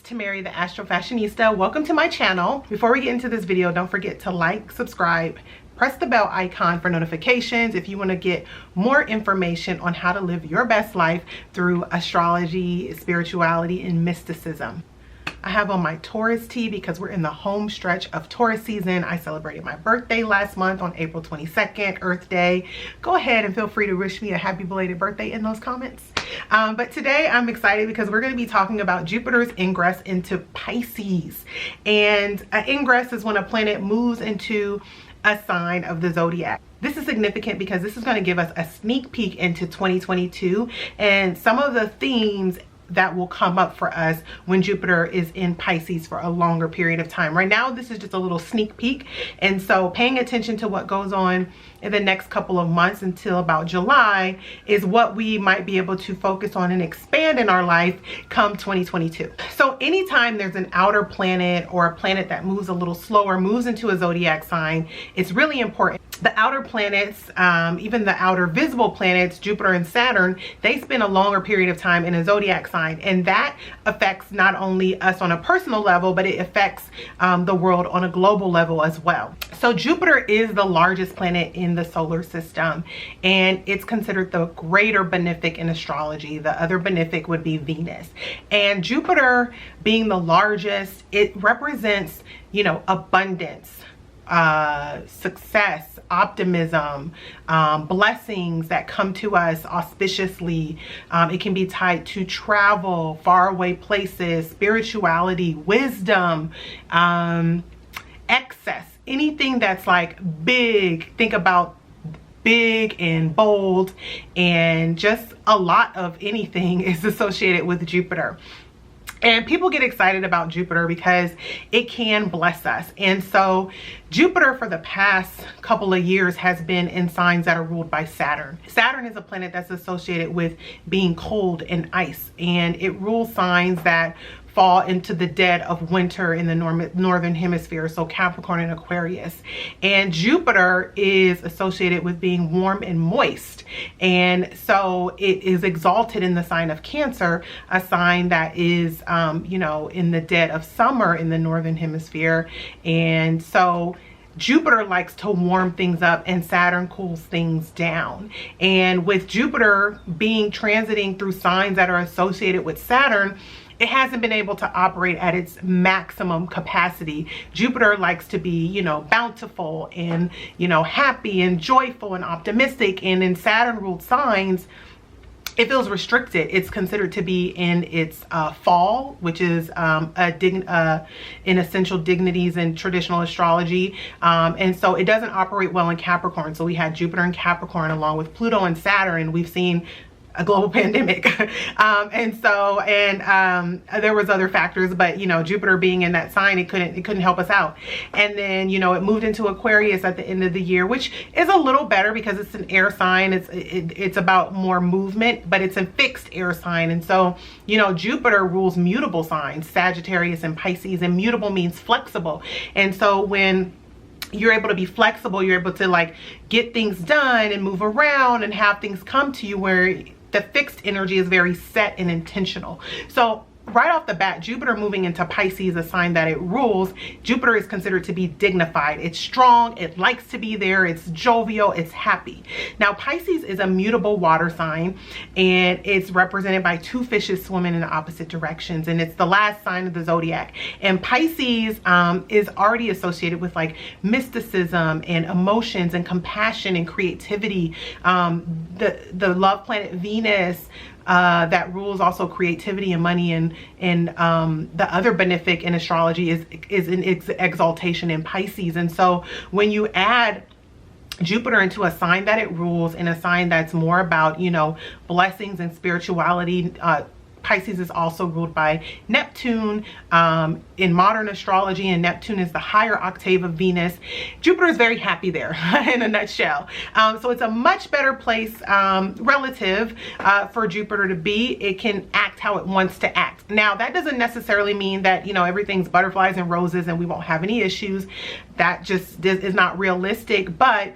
Tamari, the AstroFashionista. Welcome to my channel. Before we get into this video, don't forget to like, subscribe, press the bell icon for notifications if you want to get more information on how to live your best life through astrology, spirituality, and mysticism. I have on my Taurus tea because we're in the home stretch of Taurus season. I celebrated my birthday last month on April 22nd, Earth Day. Go ahead and feel free to wish me a happy belated birthday in those comments. But today I'm excited because we're going to be talking about Jupiter's ingress into Pisces. And ingress is when a planet moves into a sign of the zodiac. This is significant because this is going to give us a sneak peek into 2022 and some of the themes that will come up for us when Jupiter is in Pisces for a longer period of time. Right now, this is just a little sneak peek. And so paying attention to what goes on in the next couple of months until about July is what we might be able to focus on and expand in our life come 2022. So anytime there's an outer planet or a planet that moves a little slower, moves into a zodiac sign, it's really important. The outer planets, even the outer visible planets, Jupiter and Saturn, they spend a longer period of time in a zodiac sign, and that affects not only us on a personal level, but it affects the world on a global level as well. So Jupiter is the largest planet in the solar system, and it's considered the greater benefic in astrology. The other benefic would be Venus. And Jupiter being the largest, it represents, you know, abundance, success, optimism, blessings that come to us auspiciously. It can be tied to travel, faraway places, spirituality, wisdom, excess, anything that's like big. Think about big and bold, and just a lot of anything is associated with Jupiter. And people get excited about Jupiter because it can bless us. And so Jupiter for the past couple of years has been in signs that are ruled by Saturn. Saturn is a planet that's associated with being cold and ice, and it rules signs that fall into the dead of winter in the northern hemisphere, so Capricorn and Aquarius. And Jupiter is associated with being warm and moist, and so it is exalted in the sign of Cancer, a sign that is you know, in the dead of summer in the northern hemisphere. And so Jupiter likes to warm things up and Saturn cools things down. And with Jupiter being transiting through signs that are associated with Saturn, it hasn't been able to operate at its maximum capacity. Jupiter likes to be, you know, bountiful and, you know, happy and joyful and optimistic. And in Saturn ruled signs, it feels restricted. It's considered to be in its fall, which is in essential dignities in traditional astrology. And so it doesn't operate well in Capricorn. So we had Jupiter in Capricorn along with Pluto and Saturn, and we've seen a global pandemic. There was other factors, but you know, Jupiter being in that sign, it couldn't help us out. And then, you know, it moved into Aquarius at the end of the year, which is a little better because it's an air sign. It's about more movement, but it's a fixed air sign. And so, you know, Jupiter rules mutable signs, Sagittarius and Pisces, and mutable means flexible. And so when you're able to be flexible, you're able to like get things done and move around and have things come to you, where the fixed energy is very set and intentional. So right off the bat, Jupiter moving into Pisces, a sign that it rules, Jupiter is considered to be dignified. It's strong, it likes to be there, it's jovial, it's happy. Now Pisces is a mutable water sign, and it's represented by two fishes swimming in the opposite directions, and it's the last sign of the zodiac. And Pisces is already associated with like mysticism and emotions and compassion and creativity. The love planet Venus, that rules also creativity and money, and the other benefic in astrology is an exaltation in Pisces. And so when you add Jupiter into a sign that it rules, in a sign that's more about, you know, blessings and spirituality, Pisces is also ruled by Neptune in modern astrology, and Neptune is the higher octave of Venus. Jupiter is very happy there in a nutshell. So it's a much better place relative for Jupiter to be. It can act how it wants to act. Now, that doesn't necessarily mean that, you know, everything's butterflies and roses and we won't have any issues. That just is not realistic. But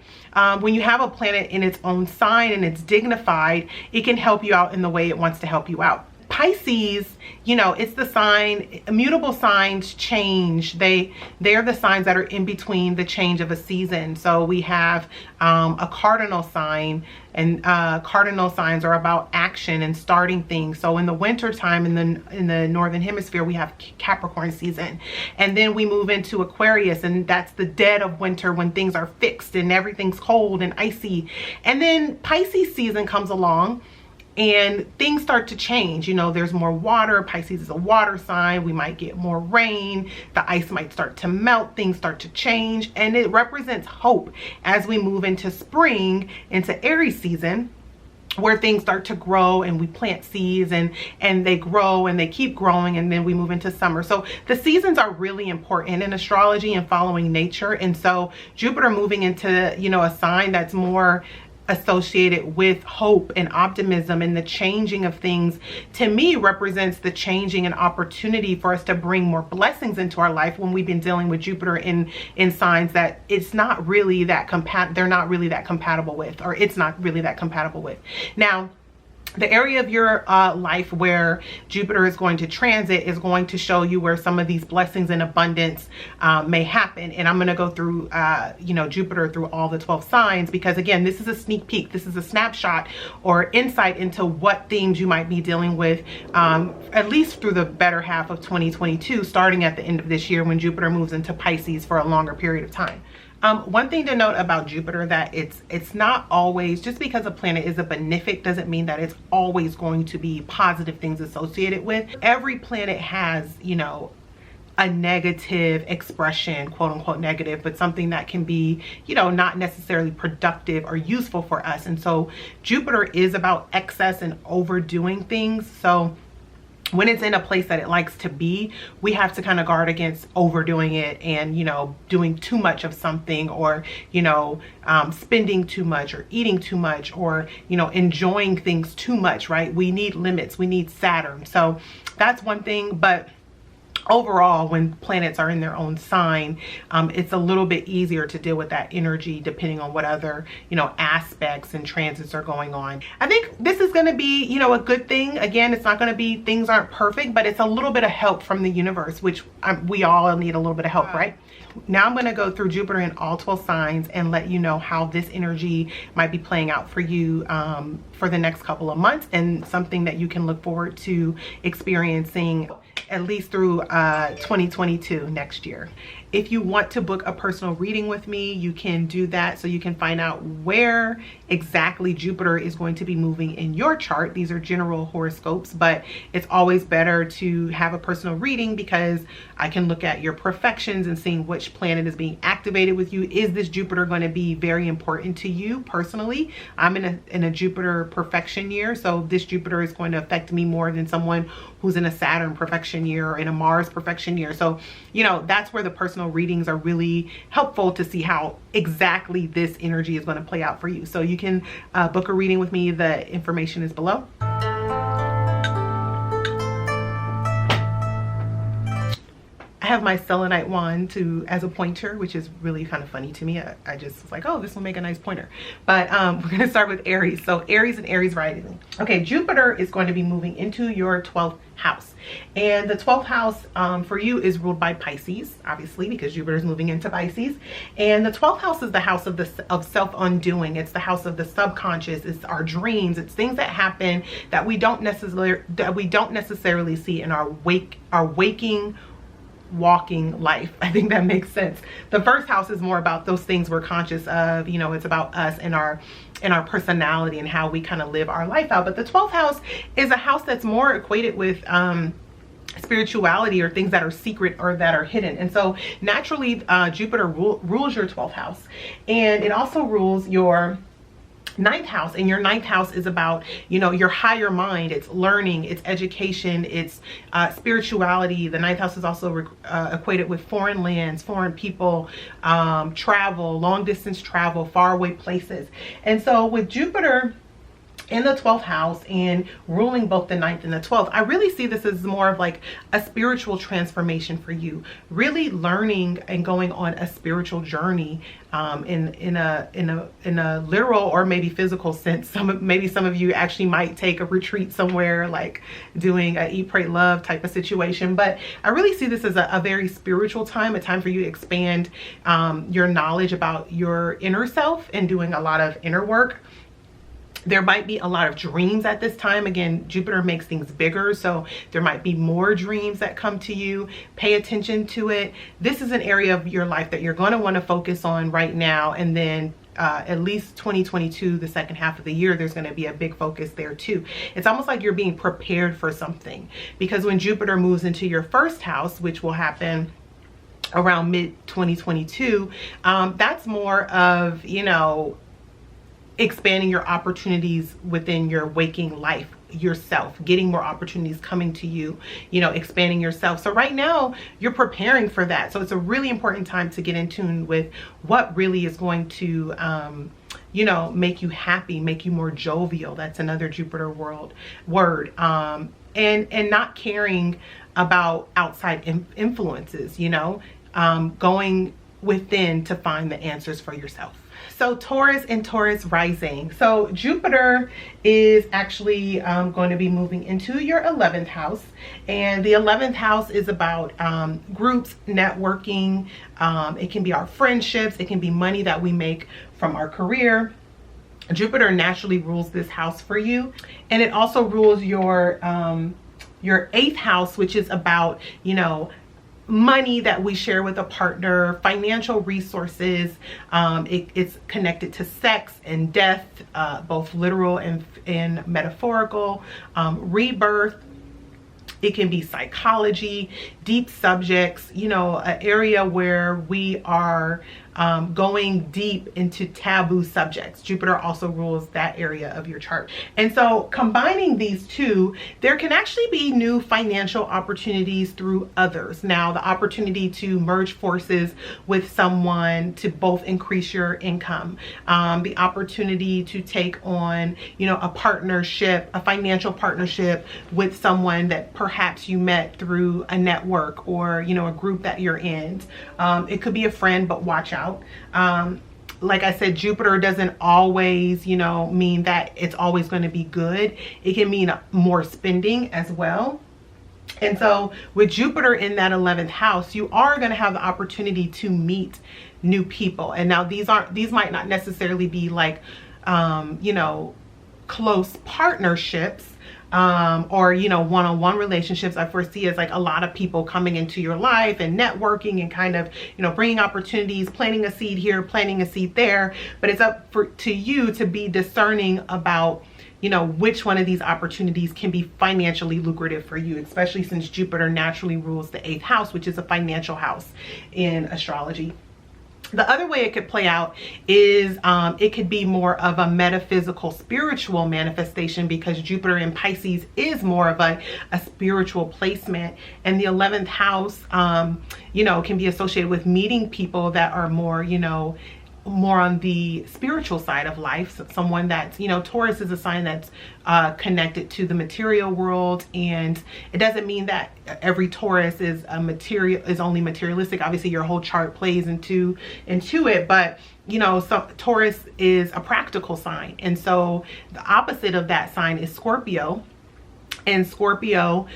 when you have a planet in its own sign and it's dignified, it can help you out in the way it wants to help you out. Pisces, you know, it's the sign, immutable signs change. They're the signs that are in between the change of a season. So we have a cardinal sign, and cardinal signs are about action and starting things. So in the winter time in the northern hemisphere, we have Capricorn season, and then we move into Aquarius, and that's the dead of winter when things are fixed and everything's cold and icy. And then Pisces season comes along and things start to change. You know, there's more water. Pisces is a water sign. We might get more rain. The ice might start to melt. Things start to change. And it represents hope as we move into spring, into Aries season, where things start to grow and we plant seeds and they grow and they keep growing, and then we move into summer. So the seasons are really important in astrology and following nature. And so Jupiter moving into, you know, a sign that's more associated with hope and optimism and the changing of things, to me represents the changing and opportunity for us to bring more blessings into our life when we've been dealing with Jupiter in signs that it's not really that they're not really that compatible with, or it's not really that compatible with. Now, the area of your life where Jupiter is going to transit is going to show you where some of these blessings and abundance may happen. And I'm going to go through, you know, Jupiter through all the 12 signs, because again, this is a sneak peek. This is a snapshot or insight into what themes you might be dealing with, at least through the better half of 2022, starting at the end of this year when Jupiter moves into Pisces for a longer period of time. One thing to note about Jupiter, that it's not always, just because a planet is a benefic doesn't mean that it's always going to be positive things associated with. Every planet has, you know, a negative expression, quote unquote negative, but something that can be, you know, not necessarily productive or useful for us. And so Jupiter is about excess and overdoing things. So when it's in a place that it likes to be, we have to kind of guard against overdoing it and, you know, doing too much of something, or, you know, spending too much or eating too much, or, you know, enjoying things too much, right? We need limits. We need Saturn. So that's one thing. But overall, when planets are in their own sign, it's a little bit easier to deal with that energy depending on what other, you know, aspects and transits are going on. I think this is going to be, you know, a good thing. Again, it's not going to be, things aren't perfect, but it's a little bit of help from the universe, which we all need a little bit of help, right? Now I'm going to go through Jupiter in all 12 signs and let you know how this energy might be playing out for you for the next couple of months, and something that you can look forward to experiencing at least through 2022, next year. If you want to book a personal reading with me, you can do that, so you can find out where exactly Jupiter is going to be moving in your chart. These are general horoscopes, but it's always better to have a personal reading because I can look at your perfections and seeing which planet is being activated with you. Is this Jupiter going to be very important to you personally? I'm in a Jupiter perfection year, so this Jupiter is going to affect me more than someone who's in a Saturn perfection year or in a Mars perfection year. So, you know, that's where the personal readings are really helpful to see how exactly this energy is going to play out for you. So you can book a reading with me. The information is below. I have my selenite wand as a pointer, which is really kind of funny to me. I just was like, oh, this will make a nice pointer. But we're going to start with Aries. So Aries and Aries rising. Okay, Jupiter is going to be moving into your 12th house. And the 12th house for you is ruled by Pisces, obviously, because Jupiter is moving into Pisces. And the 12th house is the house of self-undoing. It's the house of the subconscious. It's our dreams. It's things that happen that we don't necessarily see in our waking walking life. I think that makes sense. The first house is more about those things we're conscious of, you know, it's about us and our personality and how we kind of live our life out. But the 12th house is a house that's more equated with spirituality, or things that are secret or that are hidden. And so naturally Jupiter rules your 12th house, and it also rules your 9th house. And your 9th house is about, you know, your higher mind. It's learning, it's education, it's spirituality. The 9th house is also equated with foreign lands, foreign people, travel, long distance travel, faraway places. And so with Jupiter in the 12th house and ruling both the 9th and the 12th. I really see this as more of like a spiritual transformation for you, really learning and going on a spiritual journey, in a literal or maybe physical sense. Maybe some of you actually might take a retreat somewhere, like doing a eat, pray, love type of situation. But I really see this as a very spiritual time, a time for you to expand your knowledge about your inner self and doing a lot of inner work. There might be a lot of dreams at this time. Again, Jupiter makes things bigger, so there might be more dreams that come to you. Pay attention to it. This is an area of your life that you're going to want to focus on right now, and then at least 2022, the second half of the year, there's going to be a big focus there too. It's almost like you're being prepared for something, because when Jupiter moves into your first house, which will happen around mid 2022, that's more of, you know, expanding your opportunities within your waking life, yourself, getting more opportunities coming to you, you know, expanding yourself. So right now you're preparing for that. So it's a really important time to get in tune with what really is going to, you know, make you happy, make you more jovial. That's another Jupiter word. And not caring about outside influences, you know, going within to find the answers for yourself. So Taurus and Taurus rising. So Jupiter is actually going to be moving into your 11th house. And the 11th house is about groups, networking. It can be our friendships. It can be money that we make from our career. Jupiter naturally rules this house for you. And it also rules your 8th house, which is about, you know, money that we share with a partner, financial resources. It's connected to sex and death, both literal and metaphorical, rebirth. It can be psychology, deep subjects, you know, an area where we are going deep into taboo subjects. Jupiter also rules that area of your chart. And so combining these two, there can actually be new financial opportunities through others. Now, the opportunity to merge forces with someone to both increase your income, the opportunity to take on, you know, a partnership, a financial partnership with someone that perhaps you met through a network or, you know, a group that you're in. It could be a friend, but watch out. Like I said, Jupiter doesn't always, you know, mean that it's always going to be good. It can mean more spending as well. And so with Jupiter in that 11th house, you are going to have the opportunity to meet new people. And now these might not necessarily be like, you know, close partnerships, or, you know, one-on-one relationships. I foresee as like a lot of people coming into your life and networking and kind of, you know, bringing opportunities, planting a seed here, planting a seed there. But it's up to you to be discerning about, you know, which one of these opportunities can be financially lucrative for you, especially since Jupiter naturally rules the 8th house, which is a financial house in astrology. The other way it could play out is it could be more of a metaphysical, spiritual manifestation, because Jupiter in Pisces is more of a spiritual placement. And the 11th house, you know, can be associated with meeting people that are more, you know, more on the spiritual side of life. So someone that's, you know, Taurus is a sign that's connected to the material world, and it doesn't mean that every Taurus is only materialistic. Obviously your whole chart plays into it, but you know, so Taurus is a practical sign, and so the opposite of that sign is Scorpio. And Scorpio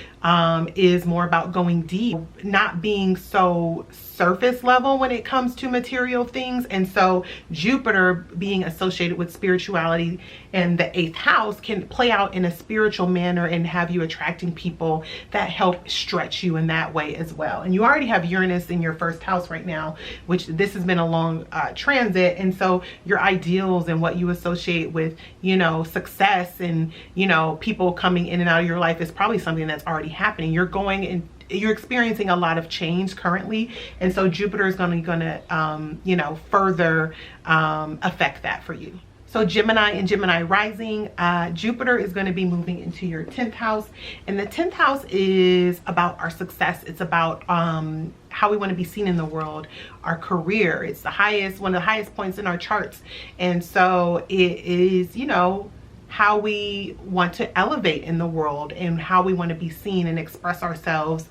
is more about going deep, not being so surface level when it comes to material things. And so Jupiter being associated with spirituality and the 8th house can play out in a spiritual manner and have you attracting people that help stretch you in that way as well. And you already have Uranus in your first house right now, which this has been a long transit. And so your ideals and what you associate with, you know, success and, you know, people coming in and out of your life is probably something that's already happening. You're experiencing a lot of change currently, and so Jupiter is going to you know, further affect that for you. So Gemini and Gemini rising, Jupiter is going to be moving into your 10th house, and the 10th house is about our success. It's about how we want to be seen in the world, our career. It's one of the highest points in our charts, and so it is, you know, how we want to elevate in the world and how we want to be seen and express ourselves,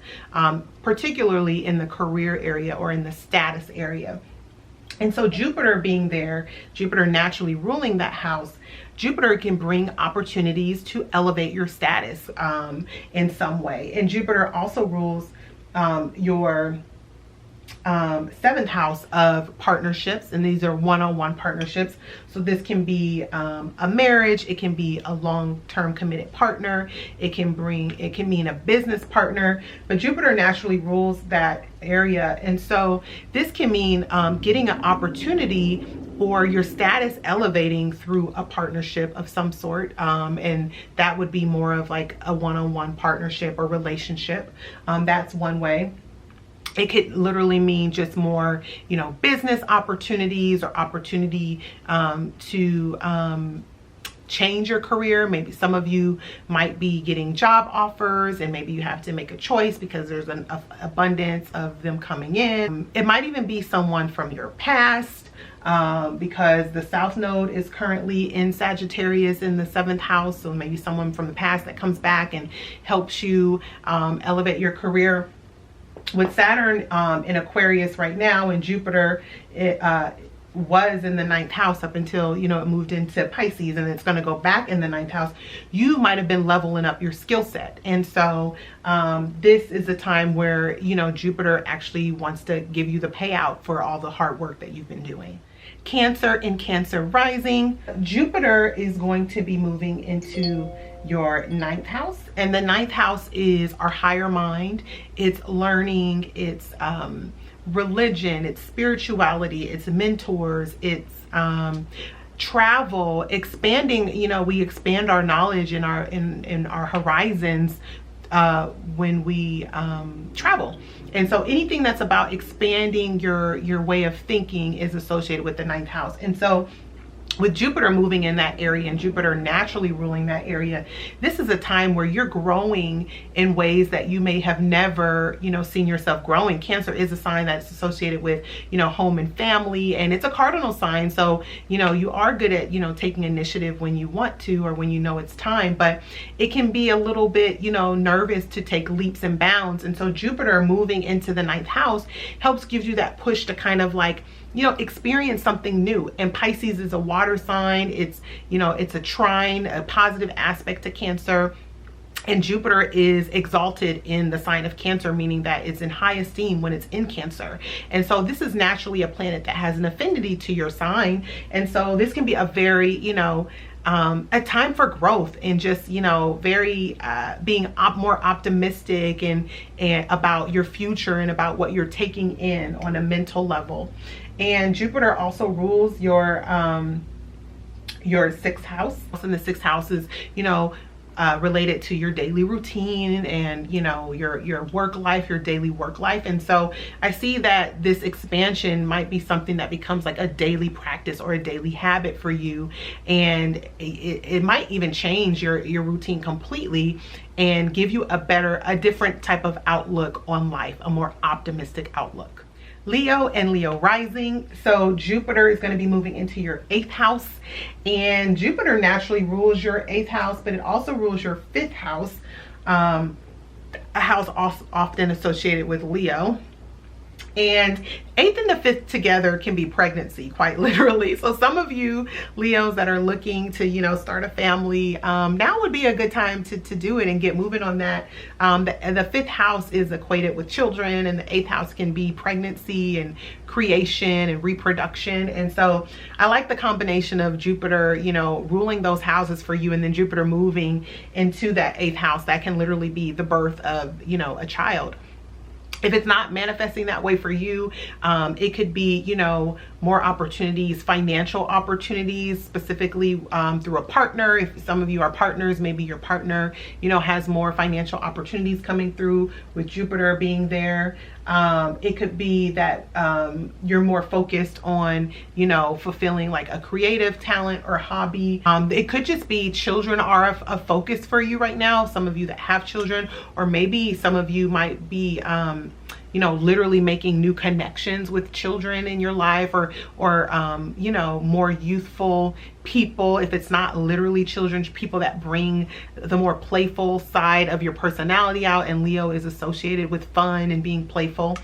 particularly in the career area or in the status area. And so Jupiter being there, Jupiter naturally ruling that house, Jupiter can bring opportunities to elevate your status in some way. And Jupiter also rules your 7th house of partnerships, and these are one-on-one partnerships. So this can be a marriage, it can be a long-term committed partner, it can mean a business partner, but Jupiter naturally rules that area. And so this can mean getting an opportunity or your status elevating through a partnership of some sort, and that would be more of like a one-on-one partnership or relationship. That's one way. It could literally mean just more, you know, business opportunities or opportunity to change your career. Maybe some of you might be getting job offers and maybe you have to make a choice because there's an abundance of them coming in. It might even be someone from your past, because the South Node is currently in Sagittarius in the 7th house. So maybe someone from the past that comes back and helps you elevate your career. With Saturn in Aquarius right now, and Jupiter was in the 9th house up until, you know, it moved into Pisces, and it's going to go back in the 9th house. You might have been leveling up your skill set. And so this is a time where, you know, Jupiter actually wants to give you the payout for all the hard work that you've been doing. Cancer and Cancer rising, Jupiter is going to be moving into your 9th house, and the 9th house is our higher mind. It's learning, it's religion, it's spirituality, it's mentors, it's travel, expanding. You know, we expand our knowledge in our horizons when we travel. And so anything that's about expanding your way of thinking is associated with the 9th house. And so with Jupiter moving in that area and Jupiter naturally ruling that area, this is a time where you're growing in ways that you may have never, you know, seen yourself growing. Cancer is a sign that's associated with, you know, home and family, and it's a cardinal sign. So, you know, you are good at, you know, taking initiative when you want to or when you know it's time, but it can be a little bit, you know, nervous to take leaps and bounds. And so Jupiter moving into the 9th house helps give you that push to kind of like, you know, experience something new. And Pisces is a water sign. It's, you know, it's a trine, a positive aspect to Cancer. And Jupiter is exalted in the sign of Cancer, meaning that it's in high esteem when it's in Cancer. And so this is naturally a planet that has an affinity to your sign. And so this can be a very, you know, a time for growth and just, you know, very being more optimistic and about your future and about what you're taking in on a mental level. And Jupiter also rules your 6th house. And the 6th house is, you know, related to your daily routine and, you know, your work life, your daily work life. And so I see that this expansion might be something that becomes like a daily practice or a daily habit for you, and it might even change your routine completely and give you a different type of outlook on life, a more optimistic outlook. Leo and Leo rising. So Jupiter is going to be moving into your 8th house, and Jupiter naturally rules your 8th house, but it also rules your 5th house, a house often associated with Leo. And 8th and the 5th together can be pregnancy, quite literally. So some of you Leos that are looking to, you know, start a family, now would be a good time to do it and get moving on that. The 5th house is equated with children, and the 8th house can be pregnancy and creation and reproduction. And so I like the combination of Jupiter, you know, ruling those houses for you, and then Jupiter moving into that 8th house. That can literally be the birth of, you know, a child. If it's not manifesting that way for you, it could be, you know, more opportunities, financial opportunities, specifically through a partner. If some of you are partners, maybe your partner, you know, has more financial opportunities coming through with Jupiter being there. It could be that you're more focused on, you know, fulfilling like a creative talent or hobby. It could just be children are a focus for you right now. Some of you that have children, or maybe some of you might be you know, literally making new connections with children in your life, or you know, more youthful people. If it's not literally children, people that bring the more playful side of your personality out, and Leo is associated with fun and being playful.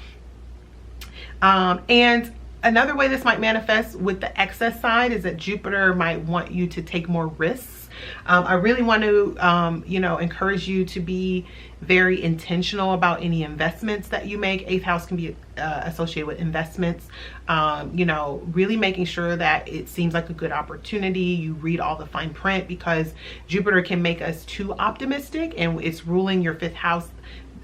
And another way this might manifest with the excess side is that Jupiter might want you to take more risks. I really want to, you know, encourage you to be very intentional about any investments that you make. 8th house can be associated with investments. You know, really making sure that it seems like a good opportunity. You read all the fine print, because Jupiter can make us too optimistic, and it's ruling your 5th house.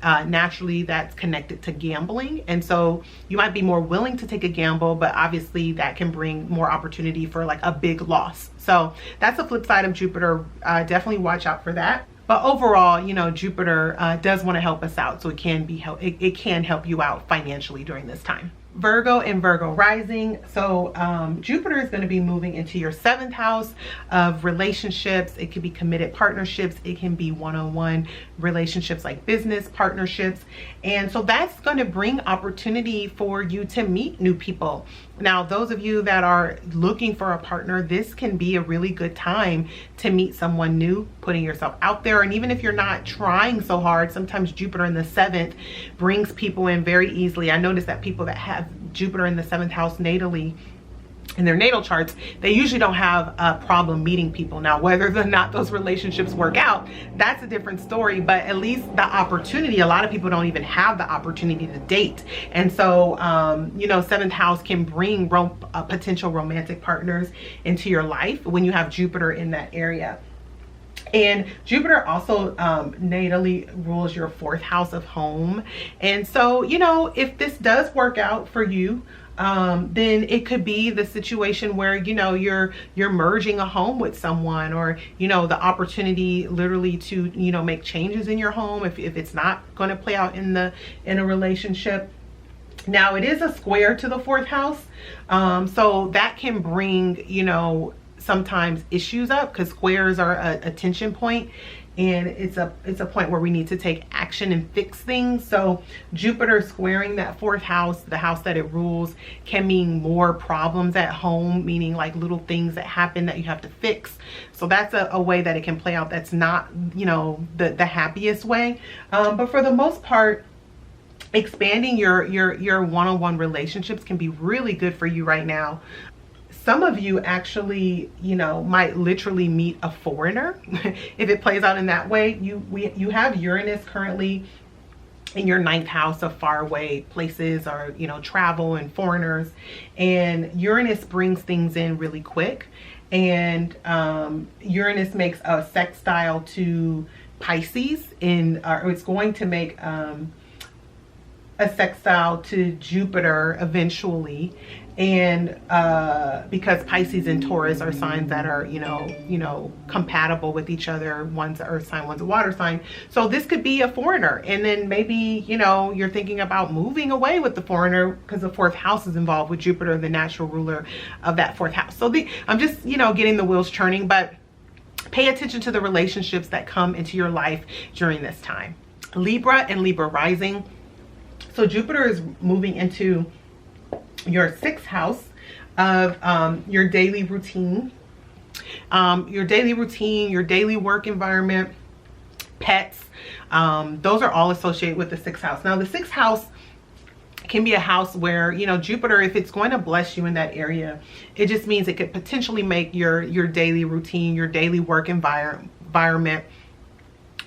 Naturally, that's connected to gambling, and so you might be more willing to take a gamble, but obviously that can bring more opportunity for like a big loss. So that's the flip side of Jupiter. Definitely watch out for that. But overall, you know, Jupiter does want to help us out, so it can help you out financially during this time. Virgo and Virgo rising. So Jupiter is going to be moving into your 7th house of relationships. It could be committed partnerships. It can be one-on-one relationships, like business partnerships. And so that's going to bring opportunity for you to meet new people. Now, those of you that are looking for a partner, this can be a really good time to meet someone new, putting yourself out there. And even if you're not trying so hard, sometimes Jupiter in the 7th brings people in very easily. I noticed that people that have Jupiter in the 7th house natally, in their natal charts, they usually don't have a problem meeting people. Now, whether or not those relationships work out, that's a different story, but at least the opportunity, a lot of people don't even have the opportunity to date. And so, you know, 7th house can bring potential romantic partners into your life when you have Jupiter in that area. And Jupiter also natally rules your 4th house of home. And so, you know, if this does work out for you, then it could be the situation where, you know, you're merging a home with someone, or, you know, the opportunity literally to, you know, make changes in your home if it's not going to play out in a relationship. Now, it is a square to the 4th house, so that can bring, you know, sometimes issues up, because squares are a tension point, and it's a point where we need to take action and fix things. So Jupiter squaring that 4th house, the house that it rules, can mean more problems at home, meaning like little things that happen that you have to fix. So that's a way that it can play out that's not, you know, the happiest way. But for the most part, expanding your one-on-one relationships can be really good for you right now. Some of you actually, you know, might literally meet a foreigner if it plays out in that way. You have Uranus currently in your 9th house of faraway places, or, you know, travel and foreigners. And Uranus brings things in really quick. And Uranus makes a sextile to Pisces, or it's going to make a sextile to Jupiter eventually. And because Pisces and Taurus are signs that are, you know, compatible with each other. One's an earth sign, one's a water sign. So this could be a foreigner. And then maybe, you know, you're thinking about moving away with the foreigner, because the 4th house is involved with Jupiter, the natural ruler of that 4th house. So I'm just, you know, getting the wheels turning, but pay attention to the relationships that come into your life during this time. Libra and Libra rising. So Jupiter is moving into your 6th house of your daily routine, your daily work environment, pets. Those are all associated with the 6th house. Now, the 6th house can be a house where, you know, Jupiter, if it's going to bless you in that area, it just means it could potentially make your daily routine, your daily work environment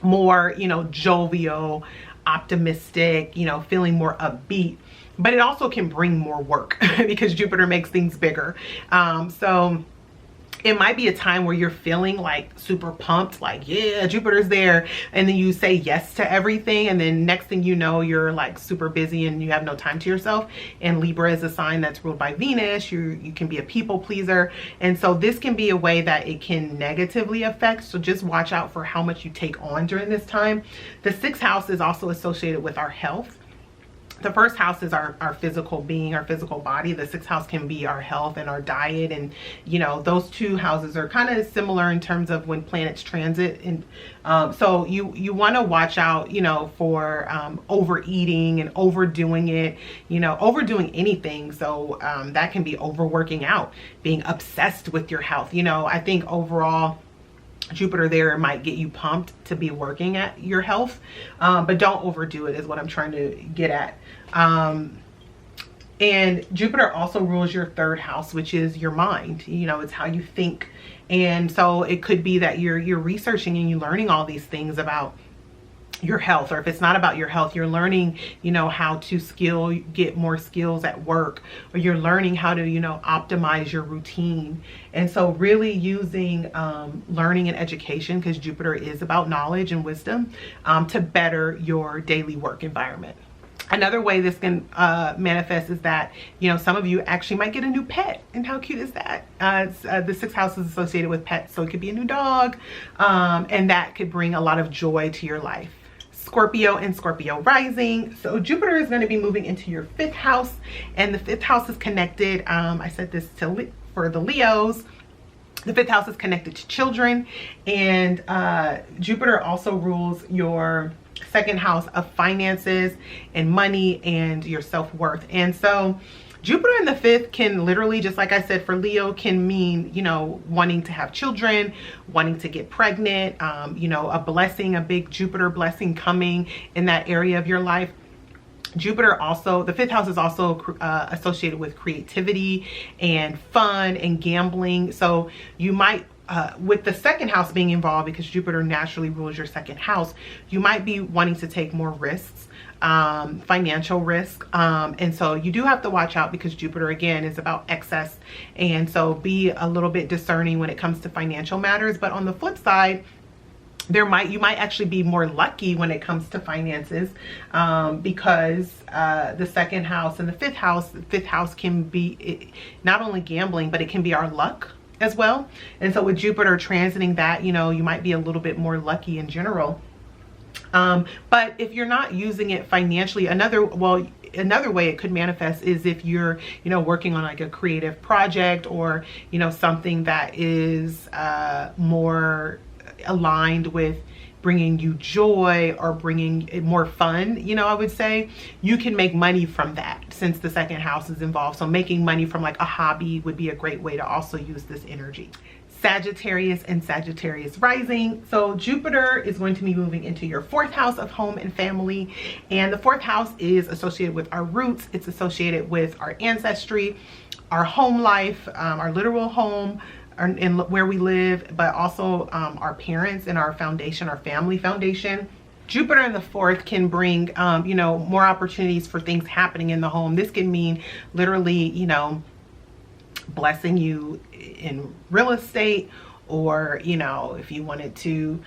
more, you know, jovial, optimistic, you know, feeling more upbeat. But it also can bring more work because Jupiter makes things bigger. So it might be a time where you're feeling like super pumped, like, yeah, Jupiter's there. And then you say yes to everything. And then next thing you know, you're like super busy and you have no time to yourself. And Libra is a sign that's ruled by Venus. You can be a people pleaser. And so this can be a way that it can negatively affect. So just watch out for how much you take on during this time. The 6th house is also associated with our health. the first house is our physical being, our physical body. The sixth house can be our health and our diet. And, you know, those two houses are kind of similar in terms of when planets transit. And so you want to watch out, you know, for overeating and overdoing it, you know, overdoing anything. So that can be overworking out, being obsessed with your health. You know, I think overall, Jupiter there might get you pumped to be working at your health, but don't overdo it is what I'm trying to get at. And Jupiter also rules your third house, which is your mind. You know, it's how you think. And so it could be that you're researching and you're learning all these things about your health, or if it's not about your health, you're learning, you know, how to get more skills at work, or you're learning how to, you know, optimize your routine. And so really using learning and education, because Jupiter is about knowledge and wisdom, to better your daily work environment. Another way this can manifest is that, you know, some of you actually might get a new pet. And how cute is that? The sixth house is associated with pets, so it could be a new dog, and that could bring a lot of joy to your life. Scorpio and Scorpio rising. So Jupiter is going to be moving into your fifth house, and the fifth house is connected. I said this for the Leos. The fifth house is connected to children, and Jupiter also rules your second house of finances and money and your self-worth. And so Jupiter in the fifth can literally, just like I said for Leo, can mean, you know, wanting to have children, wanting to get pregnant, you know, a blessing, a big Jupiter blessing coming in that area of your life. Jupiter also, the fifth house is also associated with creativity and fun and gambling. So you might, with the second house being involved, because Jupiter naturally rules your second house, you might be wanting to take more risks, financial risk. And so you do have to watch out, because Jupiter again is about excess. And so be a little bit discerning when it comes to financial matters. But on the flip side, you might actually be more lucky when it comes to finances, because the second house and the fifth house can be not only gambling, but it can be our luck as well. And so with Jupiter transiting that, you know, you might be a little bit more lucky in general. But if you're not using it financially, another way it could manifest is if you're, you know, working on like a creative project, or, you know, something that is more aligned with bringing you joy or bringing more fun, you know, I would say you can make money from that, since the second house is involved. So making money from like a hobby would be a great way to also use this energy. Sagittarius and Sagittarius rising. So Jupiter is going to be moving into your fourth house of home and family. And the fourth house is associated with our roots. It's associated with our ancestry, our home life, our literal home, and where we live, but also our parents and our foundation, our family foundation. Jupiter in the fourth can bring, you know, more opportunities for things happening in the home. This can mean literally, you know, blessing you in real estate, or, you know, if you wanted to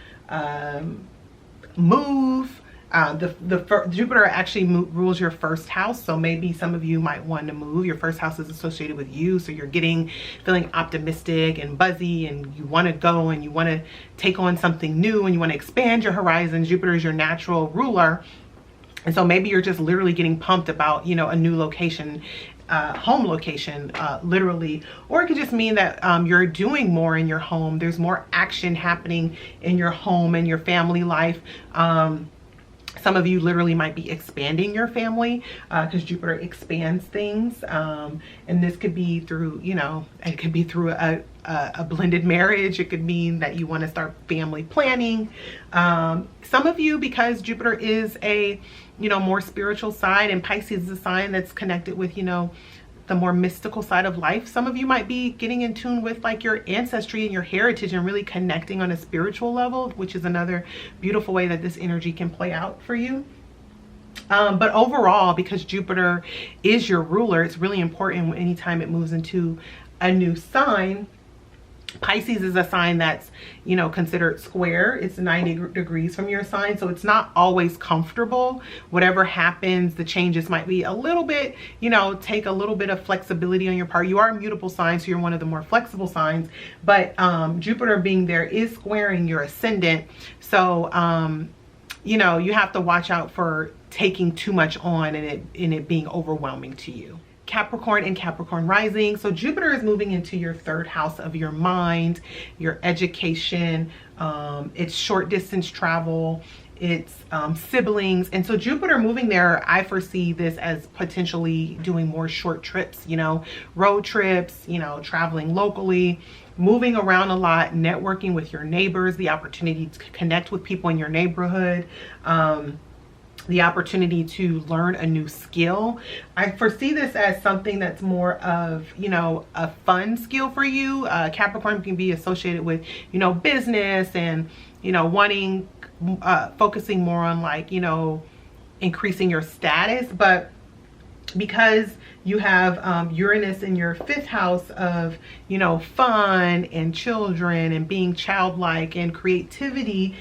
move. Jupiter actually rules your first house, so maybe some of you might want to move. Your first house is associated with you, so you're feeling optimistic and buzzy, and you want to go and you want to take on something new and you want to expand your horizons. Jupiter is your natural ruler, and so maybe you're just literally getting pumped about, you know, a new location, home location, literally. Or it could just mean that you're doing more in your home. There's more action happening in your home and your family life. Some of you literally might be expanding your family, because Jupiter expands things. And this could be through, you know, it could be through a blended marriage. It could mean that you want to start family planning. Some of you, because Jupiter is a, you know, more spiritual side, and Pisces is a sign that's connected with, you know, the more mystical side of life. Some of you might be getting in tune with like your ancestry and your heritage, and really connecting on a spiritual level, which is another beautiful way that this energy can play out for you. But overall, because Jupiter is your ruler, it's really important anytime it moves into a new sign. Pisces is a sign that's, you know, considered square. It's 90 degrees from your sign, so it's not always comfortable. Whatever happens, the changes might be a little bit, you know, take a little bit of flexibility on your part. You are a mutable sign, so you're one of the more flexible signs, but Jupiter being there is squaring your ascendant. So you know, you have to watch out for taking too much on and it being overwhelming to you. Capricorn and Capricorn rising. So Jupiter is moving into your third house of your mind, your education, it's short distance travel, it's siblings. And so Jupiter moving there, I foresee this as potentially doing more short trips, you know, road trips, you know, traveling locally, moving around a lot, networking with your neighbors, the opportunity to connect with people in your neighborhood, the opportunity to learn a new skill. I foresee this as something that's more of, you know, a fun skill for you. Capricorn can be associated with, you know, business and, you know, wanting, focusing more on like, you know, increasing your status. But because you have Uranus in your 5th house of, you know, fun and children and being childlike and creativity,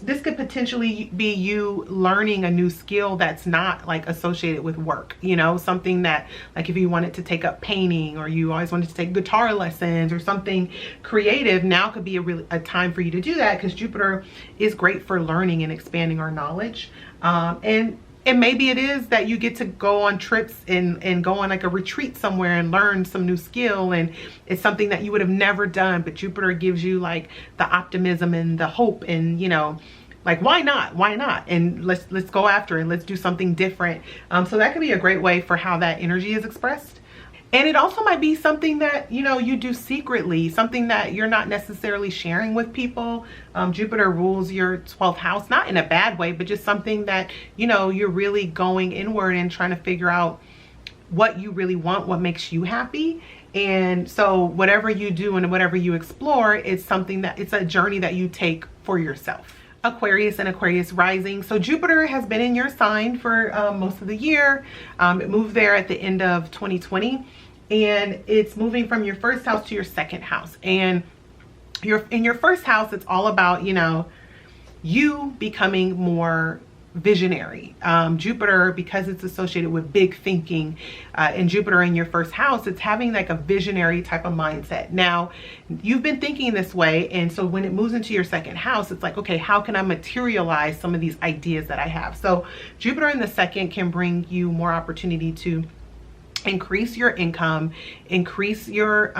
this could potentially be you learning a new skill that's not like associated with work, you know, something that like if you wanted to take up painting or you always wanted to take guitar lessons or something creative, now could be a time for you to do that, because Jupiter is great for learning and expanding our knowledge. And maybe it is that you get to go on trips and go on like a retreat somewhere and learn some new skill, and it's something that you would have never done, but Jupiter gives you like the optimism and the hope and, you know, like why not, and let's go after it, let's do something different. So that could be a great way for how that energy is expressed. And it also might be something that, you know, you do secretly, something that you're not necessarily sharing with people. Jupiter rules your 12th house, not in a bad way, but just something that, you know, you're really going inward and trying to figure out what you really want, what makes you happy. And so whatever you do and whatever you explore, it's something that, it's a journey that you take for yourself. Aquarius and Aquarius rising. So Jupiter has been in your sign for most of the year. It moved there at the end of 2020, and it's moving from your 1st house to your 2nd house. And in your 1st house, it's all about, you know, you becoming more visionary. Jupiter, because it's associated with big thinking, and Jupiter in your 1st house, it's having like a visionary type of mindset. Now, you've been thinking this way, and so when it moves into your 2nd house, it's like, okay, how can I materialize some of these ideas that I have? So Jupiter in the 2nd can bring you more opportunity to increase your income, increase your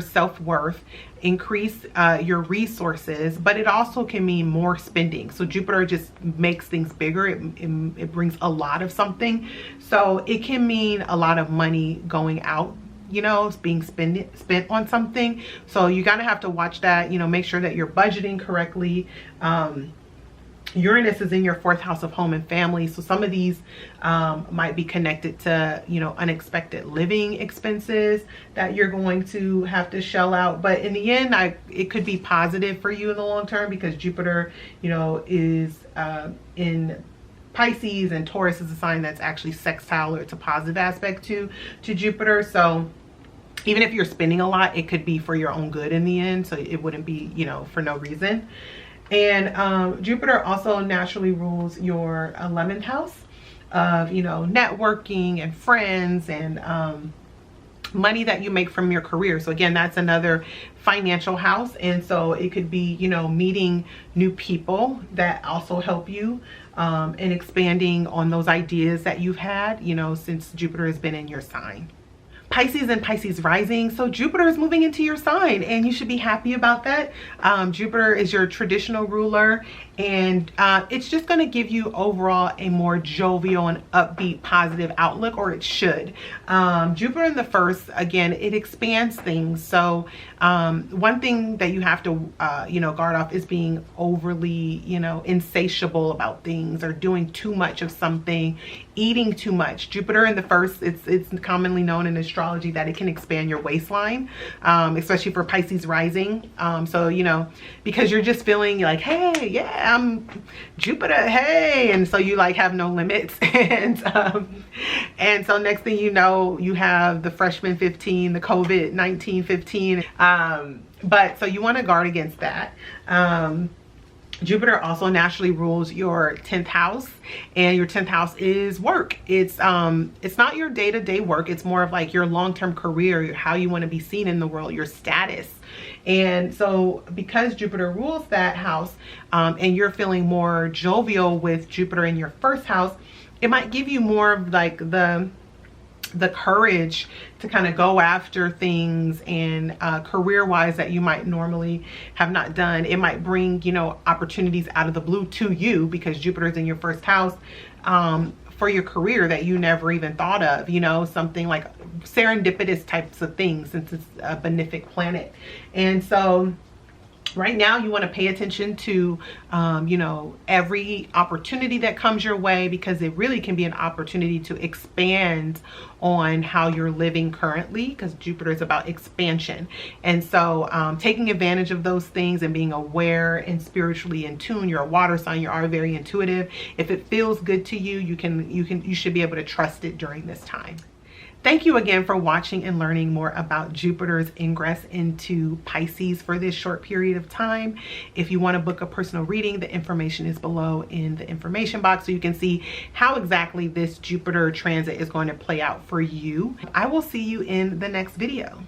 self-worth, increase your resources, but it also can mean more spending. So Jupiter just makes things bigger. It brings a lot of something. So it can mean a lot of money going out, you know, being spent on something. So you gotta have to watch that, you know, make sure that you're budgeting correctly. Uranus is in your 4th house of home and family. So some of these might be connected to, you know, unexpected living expenses that you're going to have to shell out. But in the end, it could be positive for you in the long term, because Jupiter, you know, is in Pisces, and Taurus is a sign that's actually sextile, or it's a positive aspect to Jupiter. So even if you're spending a lot, it could be for your own good in the end. So it wouldn't be, you know, for no reason. And Jupiter also naturally rules your 11th house of, you know, networking and friends and money that you make from your career. So again, that's another financial house. And so it could be, you know, meeting new people that also help you and expanding on those ideas that you've had, you know, since Jupiter has been in your sign. Pisces and Pisces rising. So Jupiter is moving into your sign, and you should be happy about that. Jupiter is your traditional ruler, and it's just going to give you overall a more jovial and upbeat, positive outlook, or it should. Jupiter in the 1st, again, it expands things. So one thing that you have to, you know, guard off is being overly, you know, insatiable about things, or doing too much of something, eating too much. Jupiter in the 1st, it's commonly known in astrology that it can expand your waistline, especially for Pisces rising. So, you know, because you're just feeling like, hey, yeah, I'm Jupiter, hey, and so you like have no limits. And so next thing you know, you have the freshman 15, the COVID-19 15. But so you want to guard against that. Jupiter also naturally rules your 10th house, and your 10th house is work. It's not your day-to-day work. It's more of like your long-term career, how you want to be seen in the world, your status. And so because Jupiter rules that house, and you're feeling more jovial with Jupiter in your first house, it might give you more of like the courage to kind of go after things and career-wise that you might normally have not done. It might bring, you know, opportunities out of the blue to you because Jupiter's in your first house, for your career that you never even thought of, you know, something like serendipitous types of things, since it's a benefic planet. And so right now you want to pay attention to you know, every opportunity that comes your way, because it really can be an opportunity to expand on how you're living currently, because Jupiter is about expansion. And so taking advantage of those things and being aware and spiritually in tune. You're a water sign, you are very intuitive. If it feels good to you, you should be able to trust it during this time. Thank you again for watching and learning more about Jupiter's ingress into Pisces for this short period of time. If you want to book a personal reading, the information is below in the information box so you can see how exactly this Jupiter transit is going to play out for you. I will see you in the next video.